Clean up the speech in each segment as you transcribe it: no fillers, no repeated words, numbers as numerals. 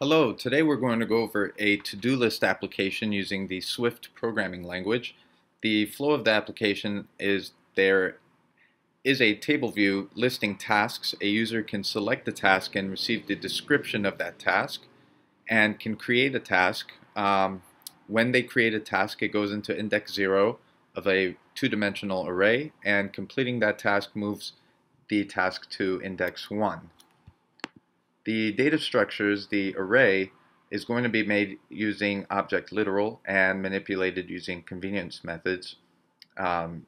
Hello, today we're going to go over a to-do list application using the Swift programming language. The flow of the application is there is a table view listing tasks. A user can select the task and receive the description of that task and can create a task. When they create a task, it goes into index 0 of a two-dimensional array, and completing that task moves the task to index 1. The data structures, the array, is going to be made using object literal and manipulated using convenience methods. The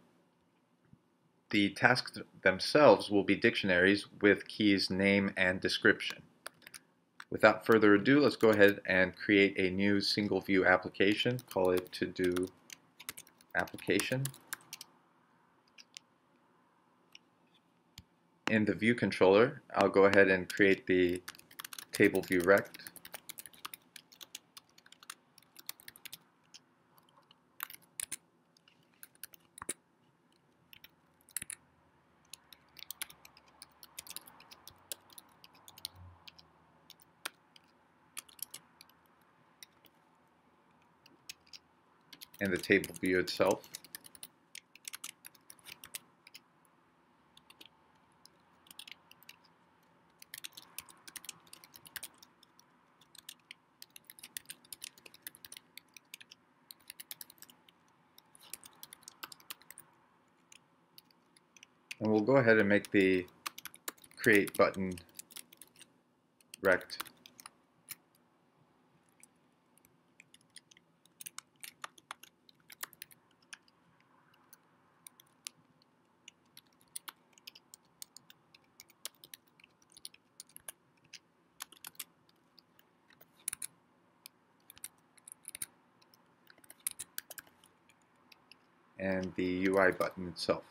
tasks themselves will be dictionaries with keys name and description. Without further ado, let's go ahead and create a new single view application. Call it to do application. In the view controller, I'll go ahead and create the table view rect. And the table view itself. And we'll go ahead and make the create button rect. And the UI button itself.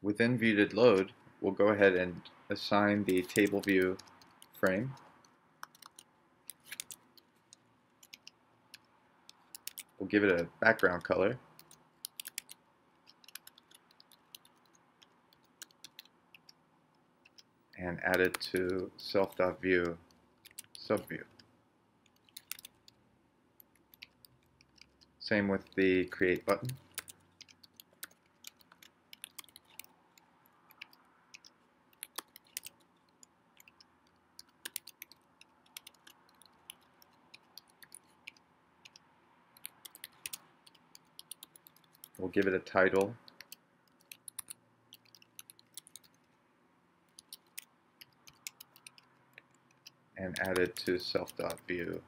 Within view.load, we'll go ahead and assign the table view frame. We'll give it a background color. And add it to self.view subview. Same with the create button. We'll give it a title. And add it to self.view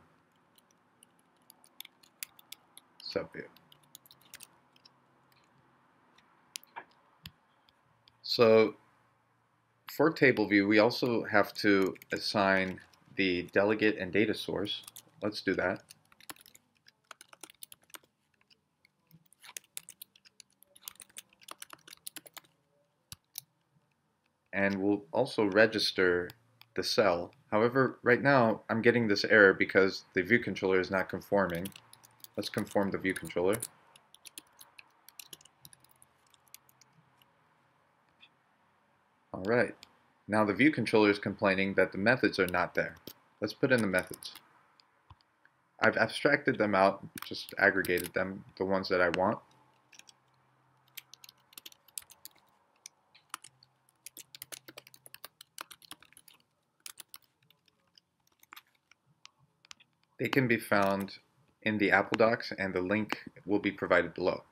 subview. So for table view, we also have to assign the delegate and data source. Let's do that. And we'll also register the cell. However, right now I'm getting this error because the view controller is not conforming. Let's conform the view controller. Alright, now the view controller is complaining that the methods are not there. Let's put in the methods. I've abstracted them out, just aggregated them, the ones that I want. They can be found in the Apple Docs, and the link will be provided below.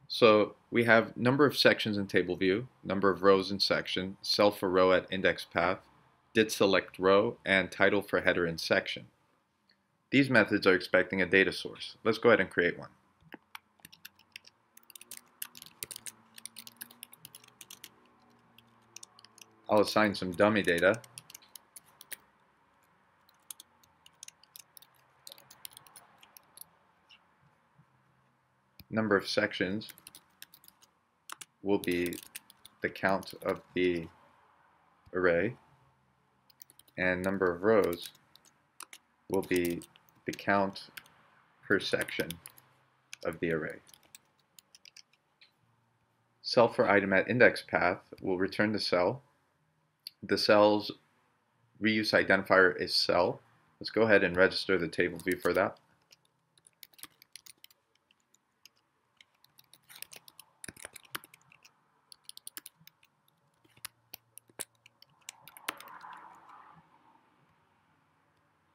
So we have number of sections in table view, number of rows in section, cell for row at index path, did select row, and title for header in section. These methods are expecting a data source. Let's go ahead and create one. I'll assign some dummy data. Number of sections will be the count of the array. and number of rows will be the count per section of the array. Cell for item at index path will return the cell. The cell's reuse identifier is cell. Let's go ahead and register the table view for that.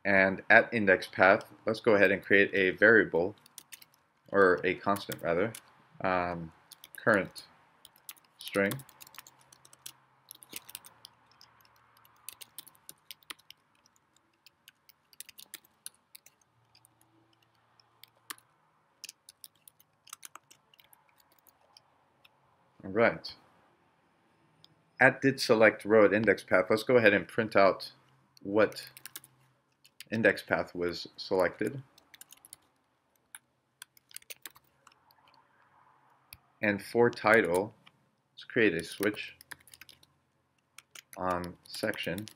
And at index path, let's go ahead and create a variable, or a constant rather, current string. All right. At did select row at index path, let's go ahead and print out what index path was selected. And for title, let's create a switch on section.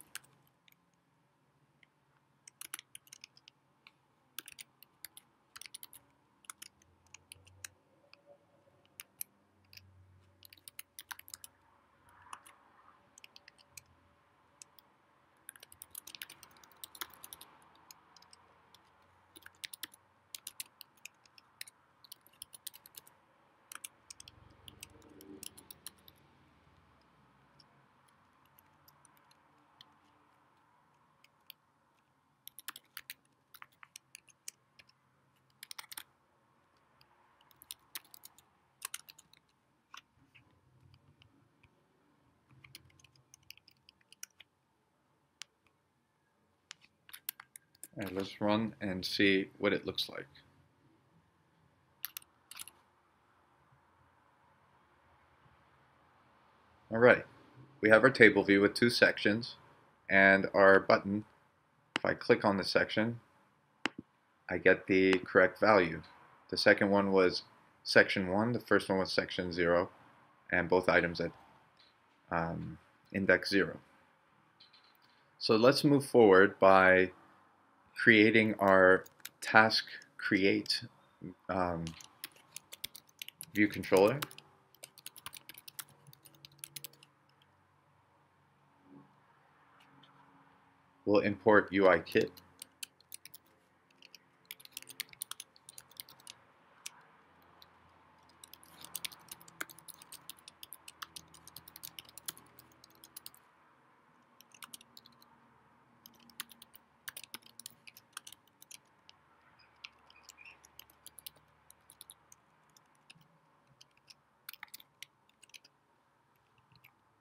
And let's run and see what it looks like. All right, we have our table view with two sections and our button. If I click on the section, I get the correct value. The second one was section 1, the first one was section 0, and both items at index 0. So let's move forward by creating our task create view controller. We'll import UIKit.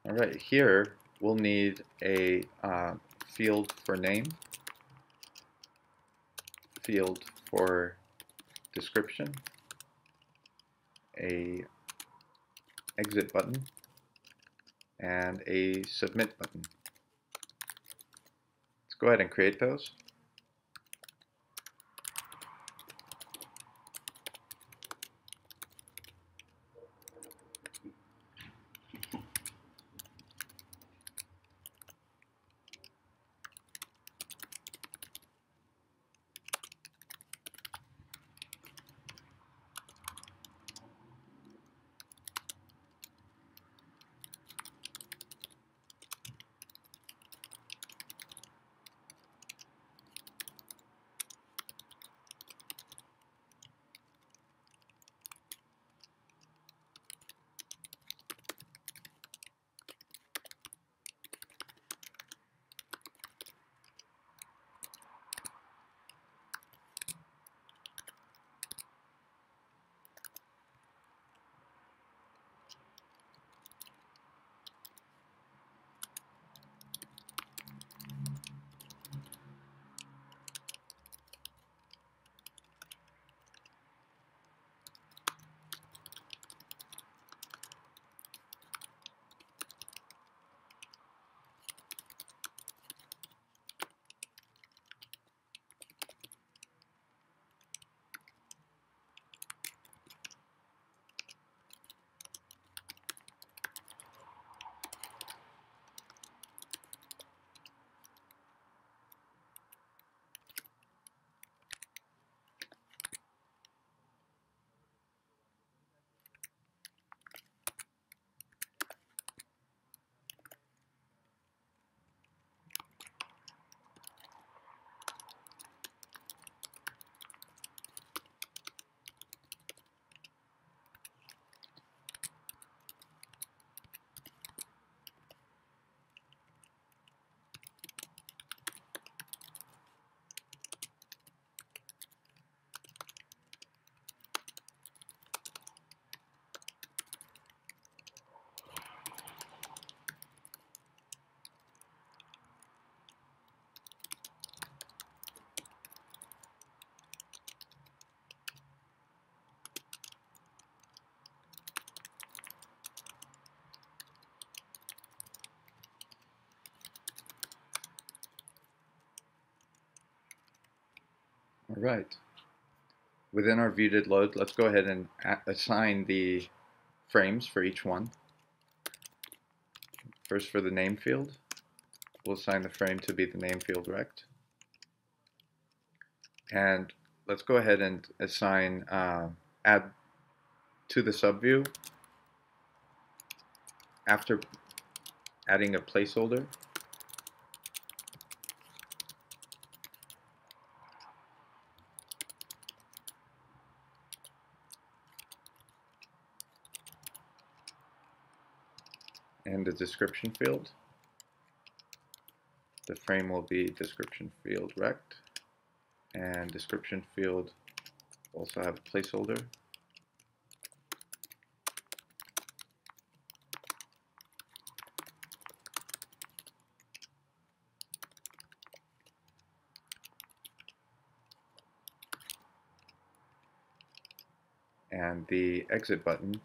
All right, here we'll need a field for name, field for description, a exit button, and a submit button. Let's go ahead and create those. All right. Within our view.did_load, let's go ahead and assign the frames for each one. First, for the name field, we'll assign the frame to be the name field rect. And let's go ahead and assign add to the subview after adding a placeholder. And the description field. The frame will be description field rect, and description field also have a placeholder. And the exit button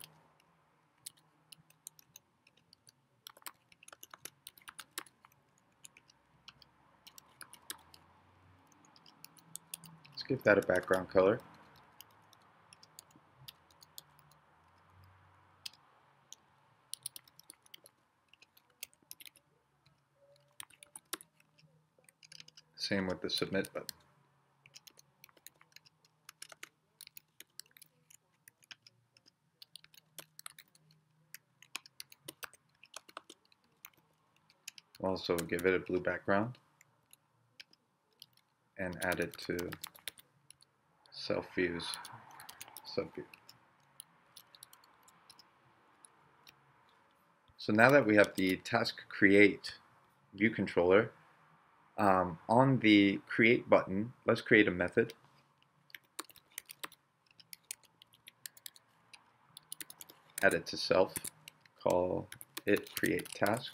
give that a background color. Same with the submit button. Also give it a blue background and add it to self-views subview. So now that we have the task create view controller, on the create button, let's create a method. Add it to self, call it create task.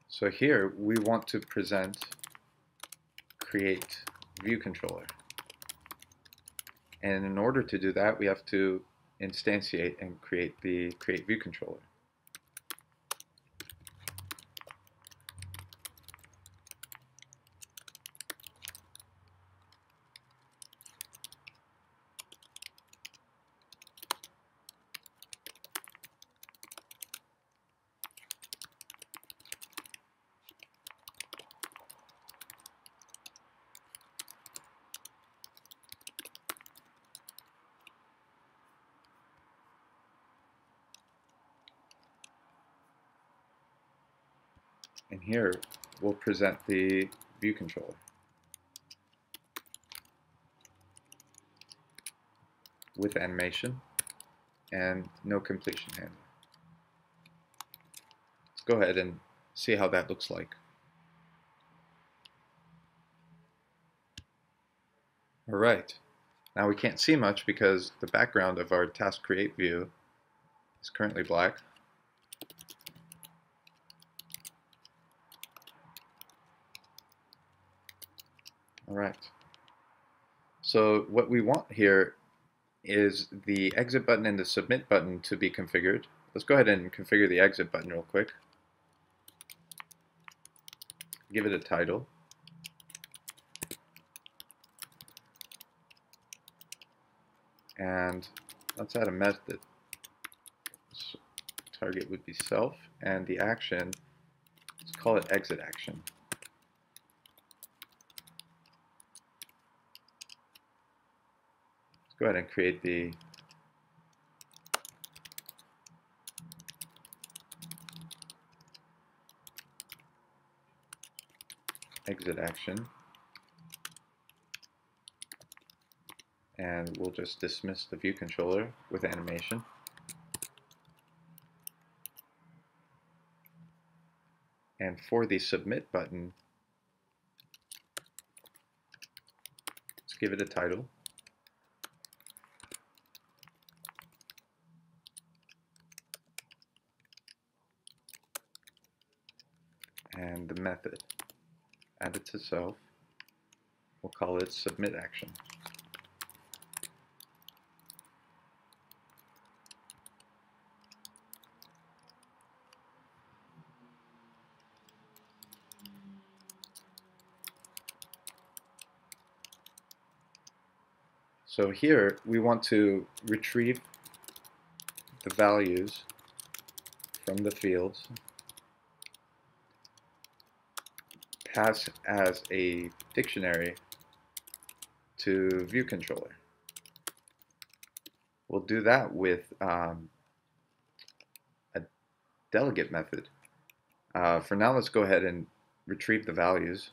So here we want to present create view controller. And in order to do that, we have to instantiate and create the create view controller. And here we'll present the view controller with animation and no completion handler. Let's go ahead and see how that looks like. All right, now we can't see much because the background of our task create view is currently black. All right, so what we want here is the exit button and the submit button to be configured. Let's go ahead and configure the exit button real quick. Give it a title. And let's add a method. So target would be self, and the action, let's call it exit action. Let's go ahead and create the exit action, and we'll just dismiss the view controller with animation. And for the submit button, let's give it a title. and the method. Add it to self. We'll call it submit action. So here we want to retrieve the values from the fields, pass as a dictionary to view controller. We'll do that with a delegate method. For now, let's go ahead and retrieve the values.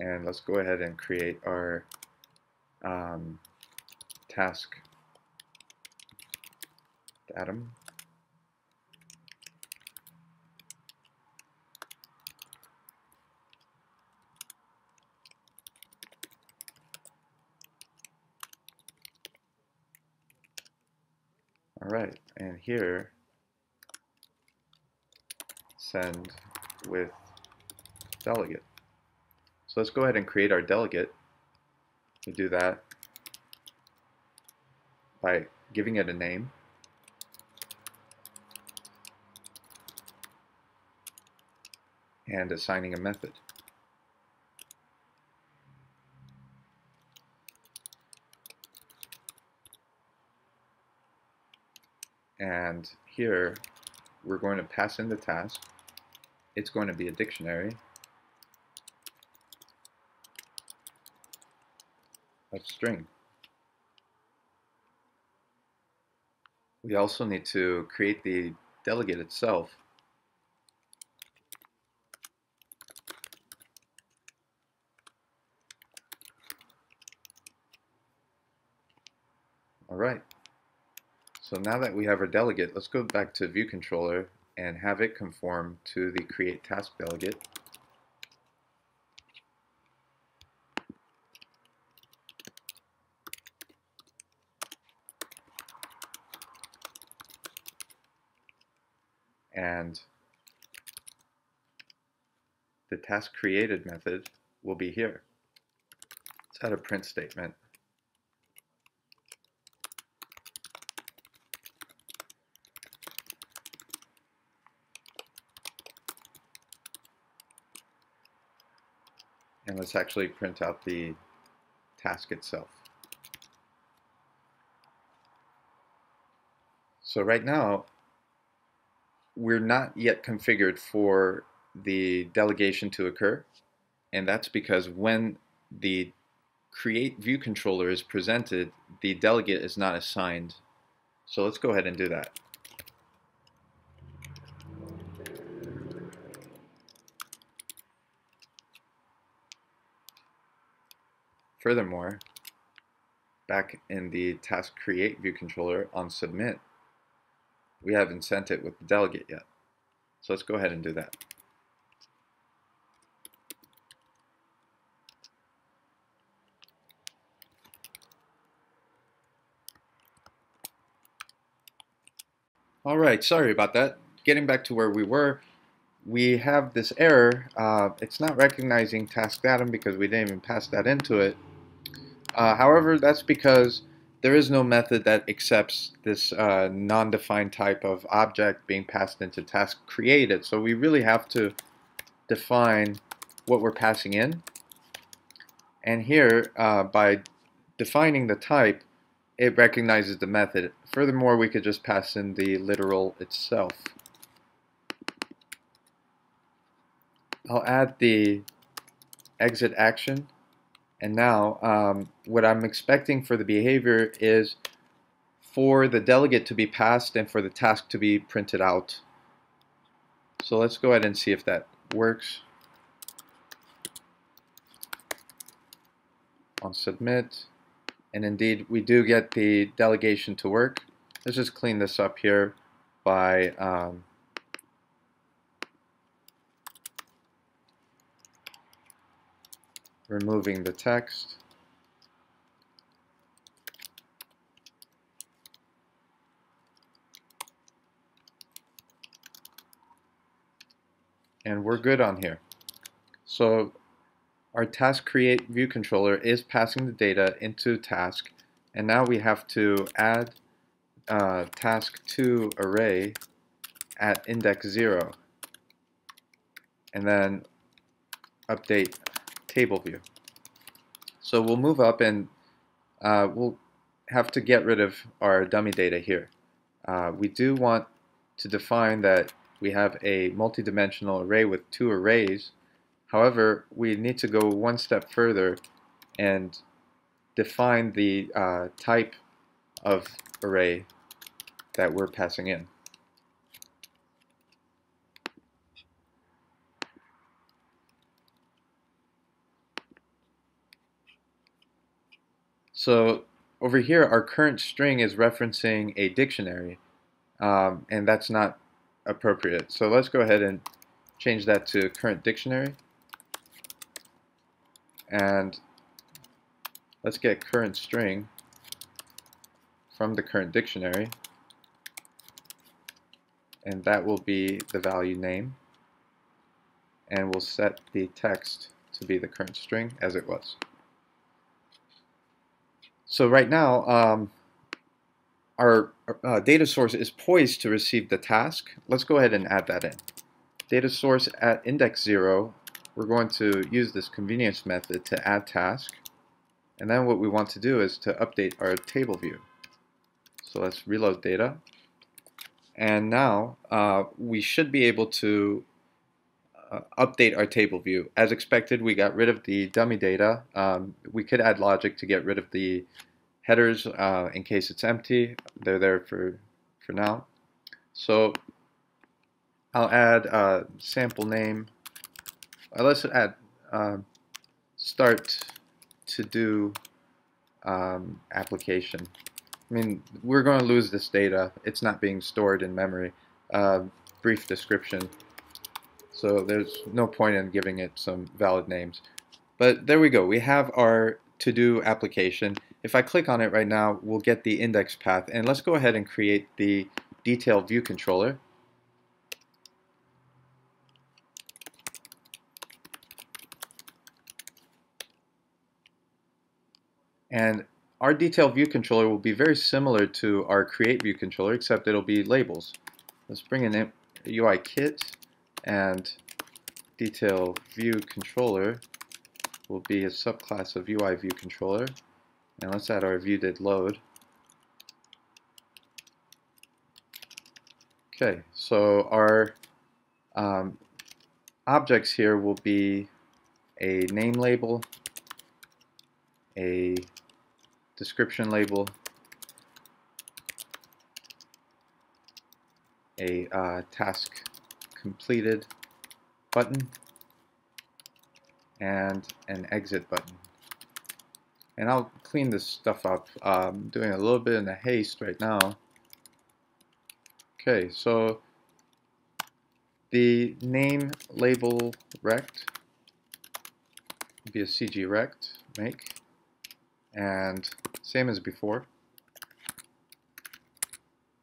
And let's go ahead and create our task datum. All right, and here send with delegate. So let's go ahead and create our delegate. We do that by giving it a name, and assigning a method. And here we're going to pass in the task. It's going to be a dictionary of string. We also need to create the delegate itself. All right. So now that we have our delegate, let's go back to view controller and have it conform to the create task delegate. And the task created method will be here. Let's add a print statement. And let's actually print out the task itself. So right now, we're not yet configured for the delegation to occur, and that's because when the create view controller is presented, the delegate is not assigned. So let's go ahead and do that. Furthermore, back in the task create view controller on submit, we haven't sent it with the delegate yet. So let's go ahead and do that. All right, sorry about that. Getting back to where we were, we have this error. It's not recognizing task datum because we didn't even pass that into it. However, that's because there is no method that accepts this non-defined type of object being passed into task created. So we really have to define what we're passing in. And here, by defining the type, it recognizes the method. Furthermore, we could just pass in the literal itself. I'll add the exit action. And now what I'm expecting for the behavior is for the delegate to be passed and for the task to be printed out. So let's go ahead and see if that works. On submit, and indeed we do get the delegation to work. let's just clean this up here by removing the text. And we're good on here. So our task create view controller is passing the data into task, and now we have to add task to array at index 0 and then update table view. So we'll move up and we'll have to get rid of our dummy data here. We do want to define that we have a multi-dimensional array with 2 arrays. However, we need to go one step further and define the type of array that we're passing in. So over here, our current string is referencing a dictionary, and that's not appropriate. So let's go ahead and change that to current dictionary, and let's get current string from the current dictionary, and that will be the value name, and we'll set the text to be the current string as it was. So right now, our data source is poised to receive the task. Let's go ahead and add that in. Data source at index 0, we're going to use this convenience method to add task. And then what we want to do is to update our table view. So let's reload data. And now we should be able to update our table view. As expected, we got rid of the dummy data. We could add logic to get rid of the headers in case it's empty. They're there for now. So I'll add sample name. Let's add start to do application. I mean, we're going to lose this data. It's not being stored in memory. Brief description. So there's no point in giving it some valid names. But there we go. We have our to-do application. If I click on it right now, we'll get the index path. And let's go ahead and create the detail view controller. And our detail view controller will be very similar to our create view controller, except it'll be labels. Let's bring in UI kit, and detail view controller will be a subclass of UI view controller. And let's add our view did load. Okay, so our objects here will be a name label, a description label, a task completed button, and an exit button. And I'll clean this stuff up. I'm doing a little bit in a haste right now. Okay, so the name label rect will be a CG rect make, and same as before.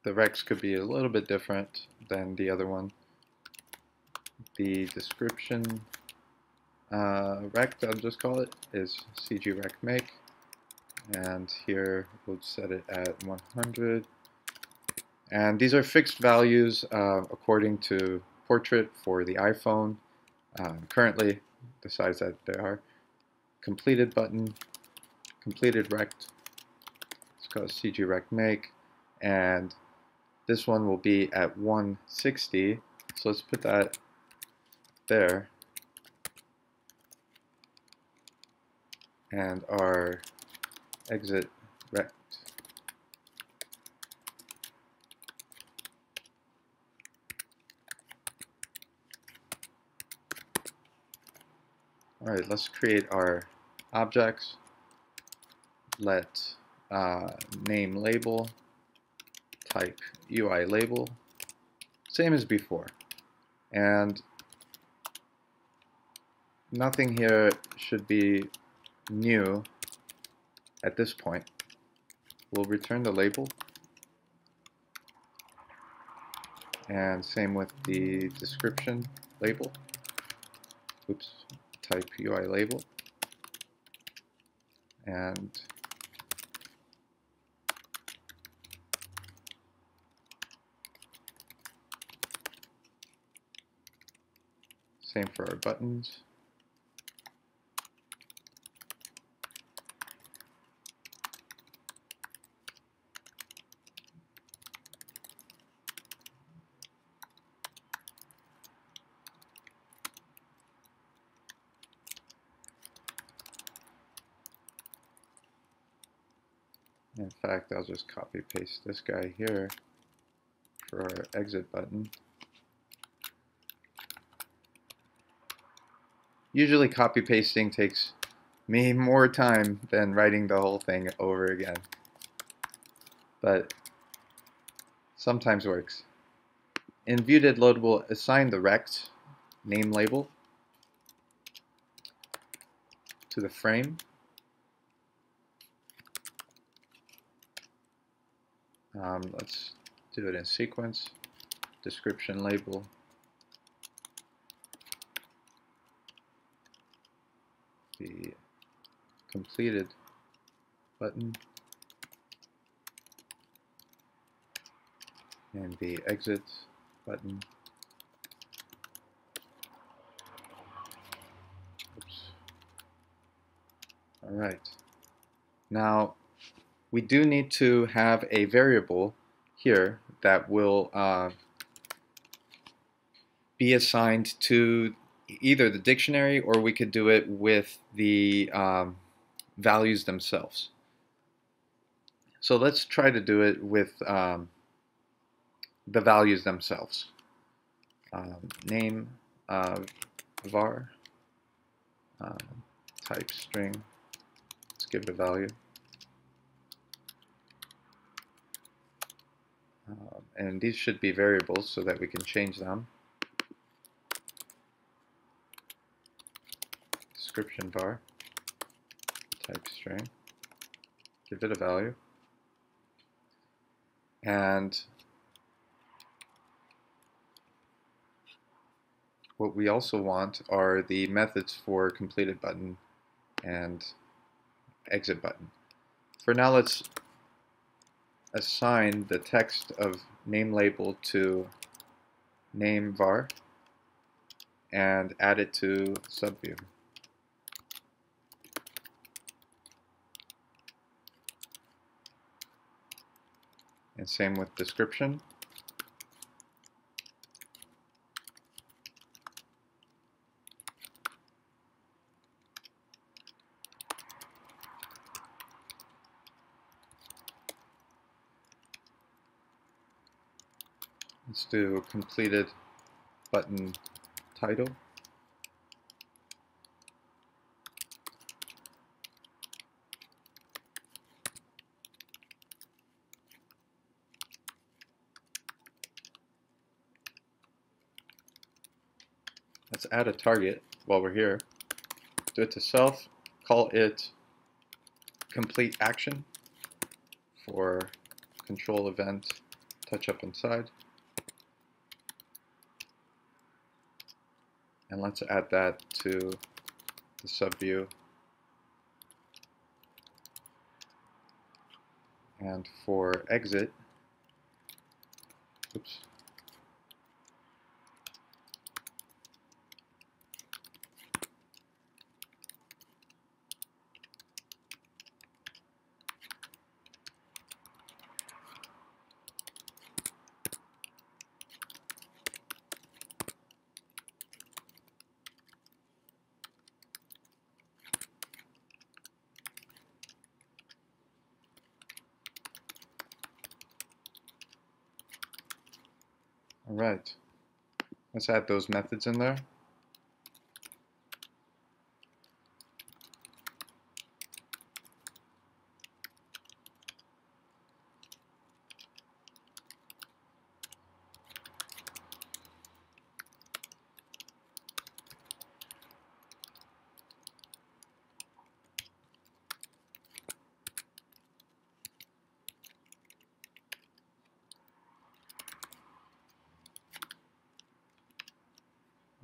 The recs could be a little bit different than the other one. The description rect, I'll just call it, is CG rect make, and here we'll set it at 100. And these are fixed values according to portrait for the iPhone. Currently, the size that they are. Completed button, completed rect, it's called CG rect make, and this one will be at 160. So let's put that there. And our exit rect. Alright, let's create our objects. Let name label type UI label, same as before. And nothing here should be new at this point. We'll return the label, and same with the description label. Oops, type UI label, and same for our buttons. In fact, I'll just copy paste this guy here for our exit button. Usually copy pasting takes me more time than writing the whole thing over again, but sometimes works. In ViewDidLoad, we'll assign the rect name label to the frame. Let's do it in sequence. Description label, the completed button, and the exit button. Oops. All right. Now, we do need to have a variable here that will be assigned to either the dictionary, or we could do it with the values themselves. So let's try to do it with the values themselves. Name var, type string, let's give it a value. And these should be variables so that we can change them. Description var, type string, give it a value. And what we also want are the methods for completed button and exit button. For now, let's assign the text of name label to name var and add it to subview. And same with description. Let's do completed button title. Let's add a target while we're here. Do it to self, call it complete action for control event touch up inside. And let's add that to the subview. And for exit, oops. All right, let's add those methods in there.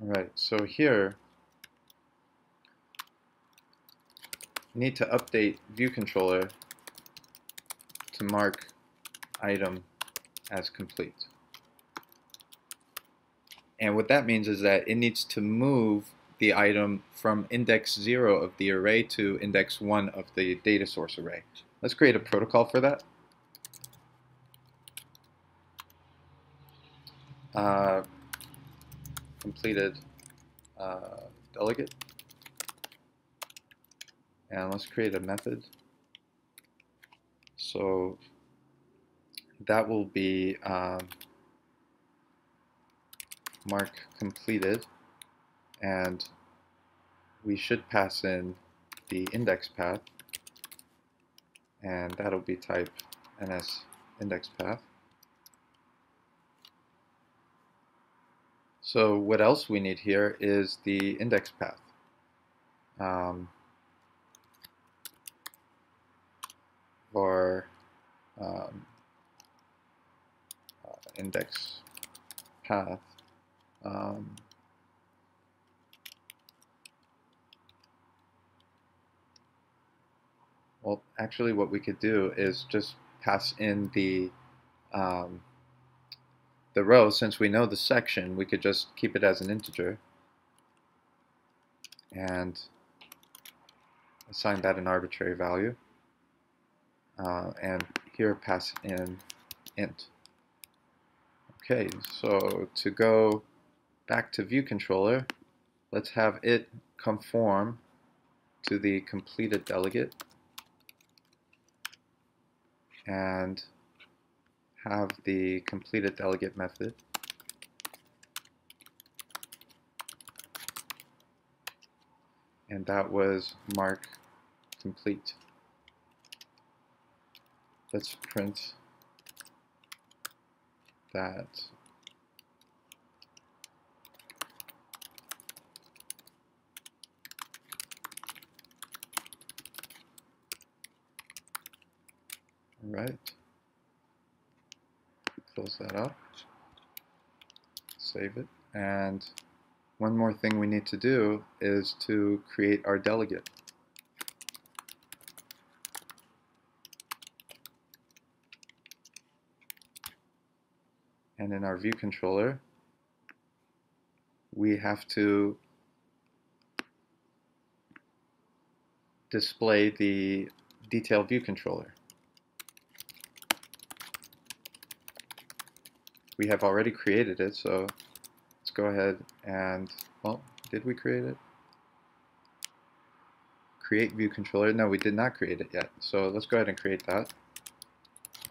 Alright, so here you need to update viewController to mark item as complete. And what that means is that it needs to move the item from index 0 of the array to index 1 of the data source array. Let's create a protocol for that. Completed delegate. And let's create a method. So that will be mark completed, and we should pass in the index path, and that'll be type ns index path. So what else we need here is the index path. Var index path. Well, actually what we could do is just pass in the row. Since we know the section, we could just keep it as an integer and assign that an arbitrary value, and here pass in int. Okay, so to go back to viewController, let's have it conform to the completed delegate and have the completed delegate method and that was mark complete. Let's print that. All right. Close that up. Save it. And one more thing we need to do is to create our delegate. And in our viewController, we have to display the detail viewController. We have already created it, so let's go ahead and, well, did we create it? Create viewController. No, we did not create it yet. So let's go ahead and create that.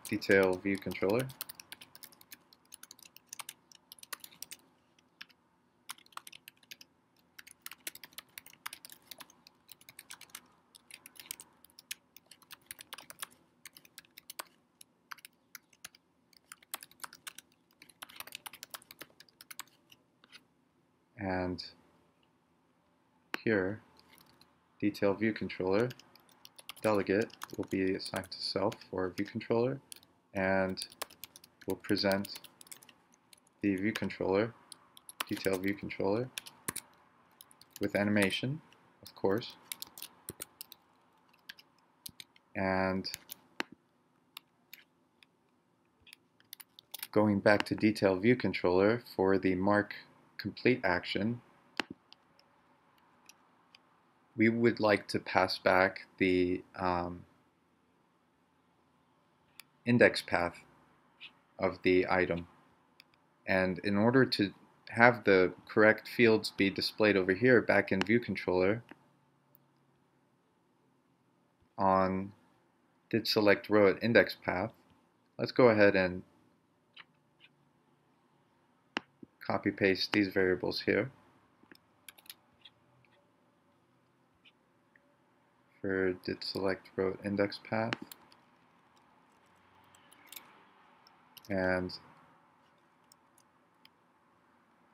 Detail viewController. And here, detail viewController delegate will be assigned to self for viewController, and we'll present the viewController, detail viewController, with animation, of course, and going back to detail viewController for the mark complete action, we would like to pass back the index path of the item. And in order to have the correct fields be displayed over here back in viewController on did select row at index path, let's go ahead and copy paste these variables here. For did select row at index path, and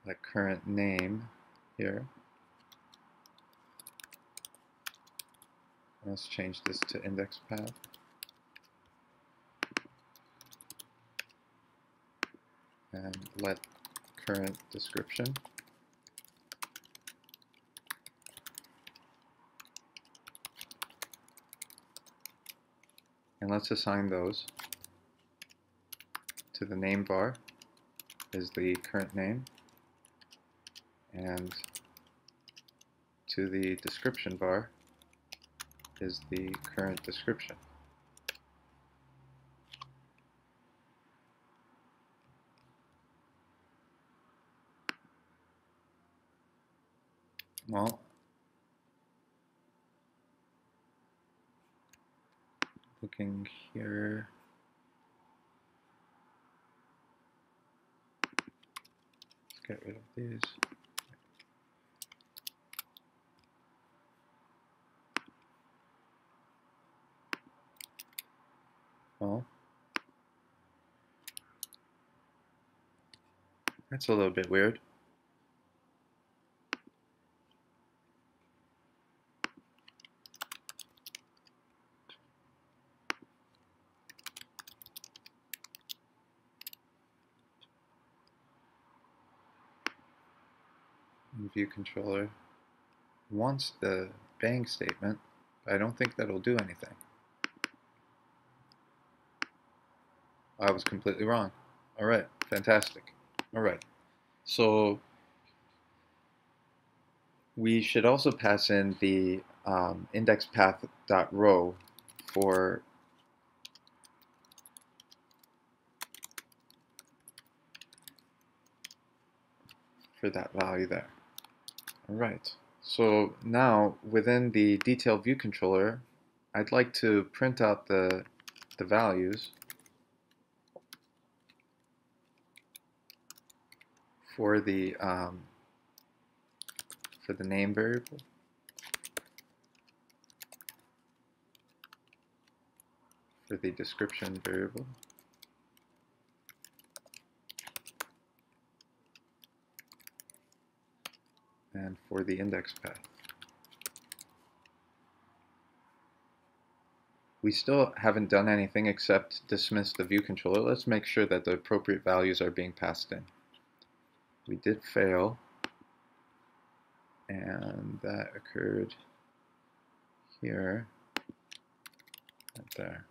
the current name here. Let's change this to index path. And let current description. And let's assign those to the name var is the current name, and to the description var is the current description. Well, looking here, let's get rid of these. Well, that's a little bit weird. View controller wants the bang statement, but I don't think that'll do anything. I was completely wrong. Alright, fantastic. Alright, so we should also pass in the index path.row for that value there. Alright, so now within the detail view controller, I'd like to print out the values for the name variable, for the description variable, and for the index path. We still haven't done anything except dismiss the view controller. Let's make sure that the appropriate values are being passed in. We did fail, and that occurred here, right there.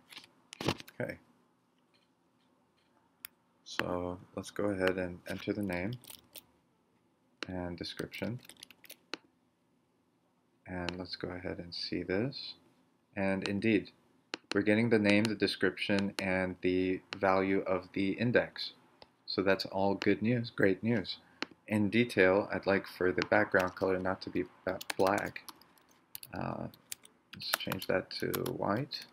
Okay. So let's go ahead and enter the name and description. And let's go ahead and see this. And indeed, we're getting the name, the description, and the value of the index. So that's all good news, great news. In detail, I'd like for the background color not to be black. Let's change that to white.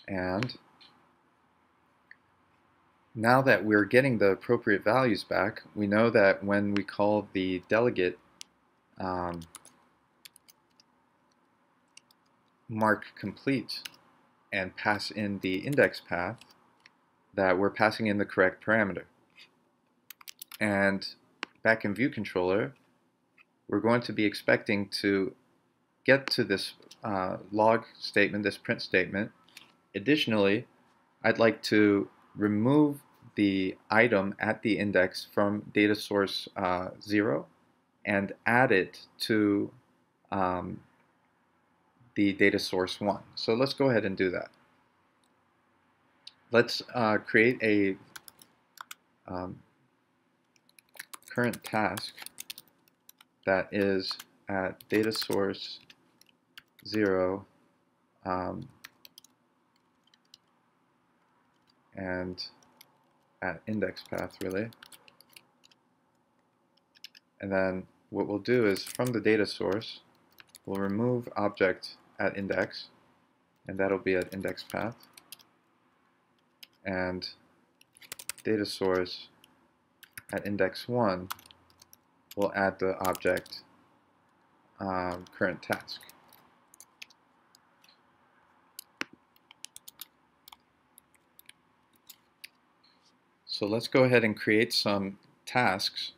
And now that we're getting the appropriate values back, we know that when we call the delegate mark complete and pass in the index path, that we're passing in the correct parameter. And back in view controller, we're going to be expecting to get to this log statement, this print statement. Additionally, I'd like to remove the item at the index from data source 0 and add it to the data source 1. So let's go ahead and do that. Let's create a current task that is at data source 0 and at index path, really. And then what we'll do is from the data source, we'll remove object at index, and that'll be at index path. And data source at index 1, we'll add the object current task. So let's go ahead and create some tasks.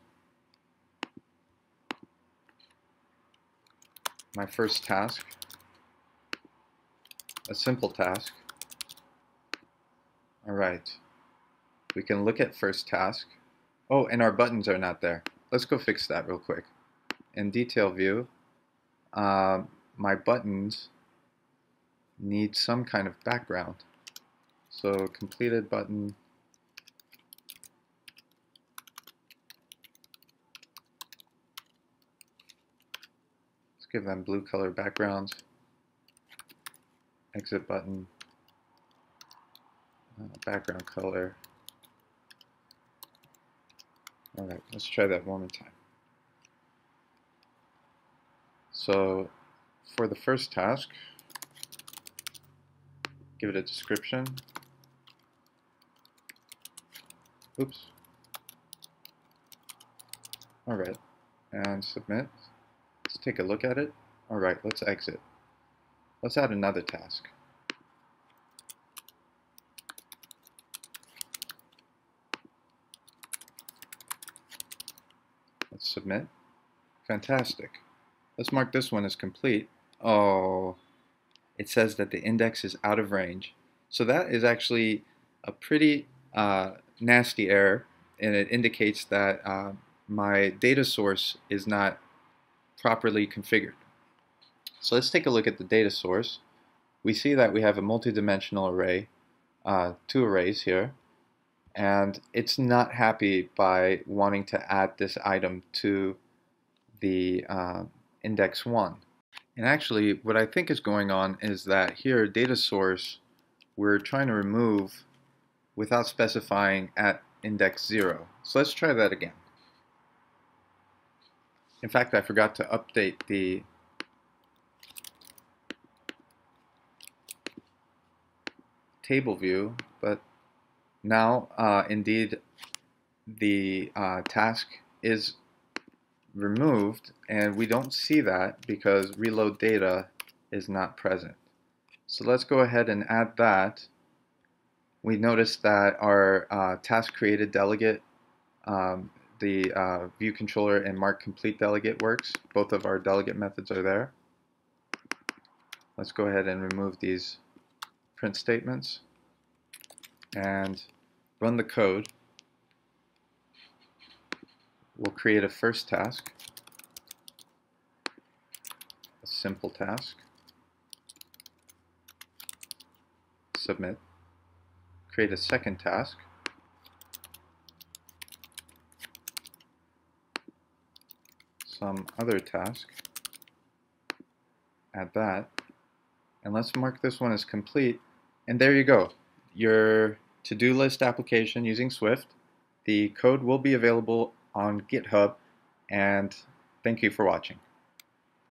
My first task, a simple task. Alright, we can look at first task. Oh, and our buttons are not there. Let's go fix that real quick. In detail view, my buttons need some kind of background. So completed button, let's give them blue color backgrounds. Exit button, background color. Alright, let's try that one more time. So for the first task, give it a description. Oops. Alright, and submit. Let's take a look at it. Alright, let's exit. Let's add another task. Let's submit. Fantastic. Let's mark this one as complete. Oh, it says that the index is out of range. So that is actually a pretty nasty error, and it indicates that my data source is not properly configured. So let's take a look at the data source. We see that we have a multi-dimensional array, 2 arrays here, and it's not happy by wanting to add this item to the index 1. And actually, what I think is going on is that here, data source, we're trying to remove without specifying at index 0. So let's try that again. In fact, I forgot to update the table view, but now indeed the task is removed, and we don't see that because reload data is not present. So let's go ahead and add that. We notice that our task created delegate, the view controller and mark complete delegate works. Both of our delegate methods are there. Let's go ahead and remove these print statements and run the code. We'll create a first task, a simple task, submit, create a second task, some other task, add that, and let's mark this one as complete, and there you go, your to-do list application using Swift. The code will be available on GitHub, and thank you for watching.